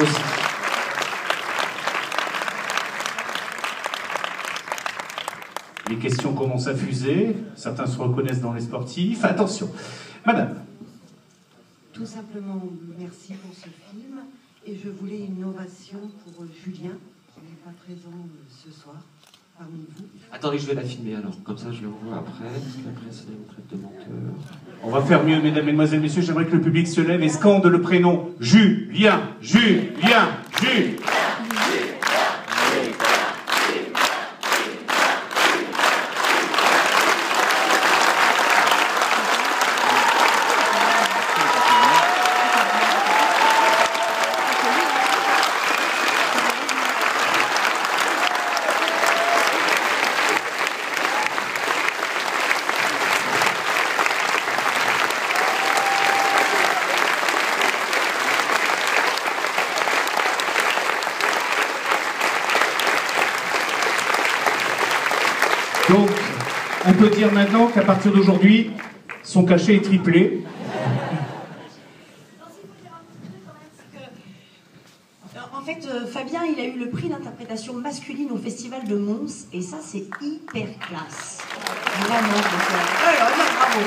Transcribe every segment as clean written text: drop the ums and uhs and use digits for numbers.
aussi. Les questions commencent à fuser, certains se reconnaissent dans les sportifs. Attention, madame. Tout simplement, merci pour ce film. Et je voulais une ovation pour Julien, qui n'est pas présent ce soir, parmi vous. Attendez, je vais la filmer alors, comme ça je le revois après, parce qu'après c'est une traite de menteur. On va faire mieux, mesdames, mesdemoiselles, messieurs. J'aimerais que le public se lève et scande le prénom Julien, Julien, Julien. Donc, on peut dire maintenant qu'à partir d'aujourd'hui, son cachet est triplé. En fait, Fabien, il a eu le prix d'interprétation masculine au Festival de Mons, et ça, c'est hyper classe. Vraiment, bravo.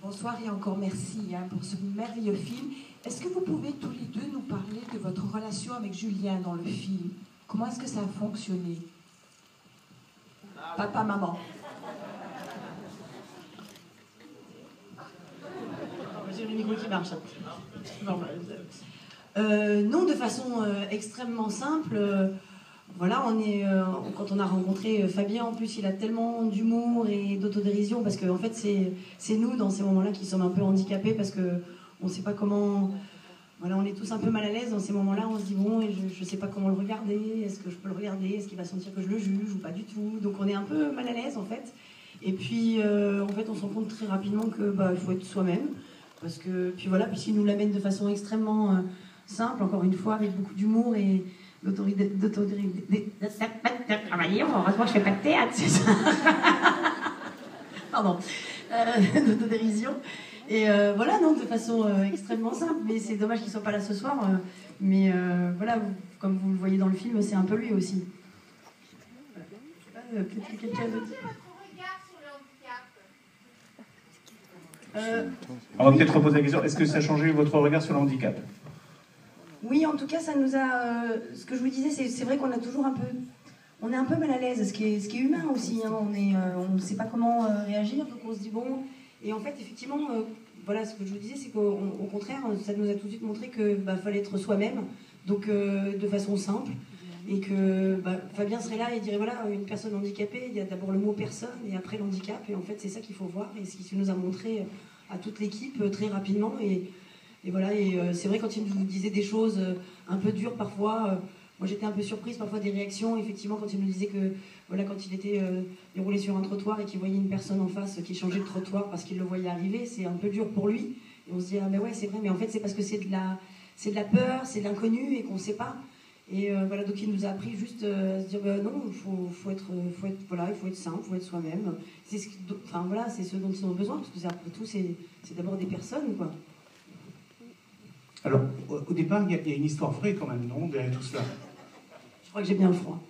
Bonsoir et encore merci pour ce merveilleux film. Est-ce que vous pouvez tous les deux nous parler de votre relation avec Julien dans le film? Comment est-ce que ça a fonctionné? Papa, maman. J'ai le micro qui marche. Non, de façon extrêmement simple. Voilà, quand on a rencontré Fabien, en plus, il a tellement d'humour et d'autodérision, parce qu'en fait, c'est nous, dans ces moments-là, qui sommes un peu handicapés, parce qu'on ne sait pas comment... Voilà, on est tous un peu mal à l'aise dans ces moments-là, on se dit, bon, je ne sais pas comment le regarder, est-ce que je peux le regarder, est-ce qu'il va sentir que je le juge, ou pas du tout. Donc on est un peu mal à l'aise, en fait. Et puis, en fait, on se rend compte très rapidement que il faut être soi-même, parce que, puis voilà, puisqu'il nous l'amène de façon extrêmement simple, encore une fois, avec beaucoup d'humour et d'autodérision. Heureusement que je fais pas de théâtre, c'est ça. Pardon. D'autodérision. Et voilà, non, de façon extrêmement simple. Mais c'est dommage qu'il ne soit pas là ce soir. Mais voilà, comme vous le voyez dans le film, c'est un peu lui aussi. Peut-être que quelqu'un d'autre. On va peut-être reposer la question. Est-ce que ça a changé votre regard sur le handicap? Oui, en tout cas, ça nous a... ce que je vous disais, c'est vrai qu'on a toujours un peu... On est un peu mal à l'aise, ce qui est humain aussi. Hein. On ne sait pas comment réagir, donc on se dit bon... Et en fait, effectivement, voilà, ce que je vous disais, c'est qu'au contraire, ça nous a tout de suite montré qu'il fallait être soi-même, donc de façon simple. Et que Fabien serait là et dirait, voilà, une personne handicapée, il y a d'abord le mot personne et après l'handicap. Et en fait, c'est ça qu'il faut voir et ce qu'il nous a montré à toute l'équipe très rapidement. Et voilà, et c'est vrai, quand il nous disait des choses un peu dures parfois, moi j'étais un peu surprise parfois des réactions, effectivement, quand il nous disait que, voilà, quand il était déroulé sur un trottoir et qu'il voyait une personne en face qui changeait de trottoir parce qu'il le voyait arriver, c'est un peu dur pour lui. Et on se dit, ah ben ouais, c'est vrai, mais en fait c'est parce que c'est de la peur, c'est de l'inconnu et qu'on ne sait pas. Et voilà, donc il nous a appris juste à se dire, non, il faut être simple, il faut être soi-même. C'est ce dont ils ont besoin, parce que après tout, c'est d'abord des personnes, quoi. Alors, au départ, il y a une histoire vraie quand même, non, derrière tout cela? Je crois que j'ai bien le froid.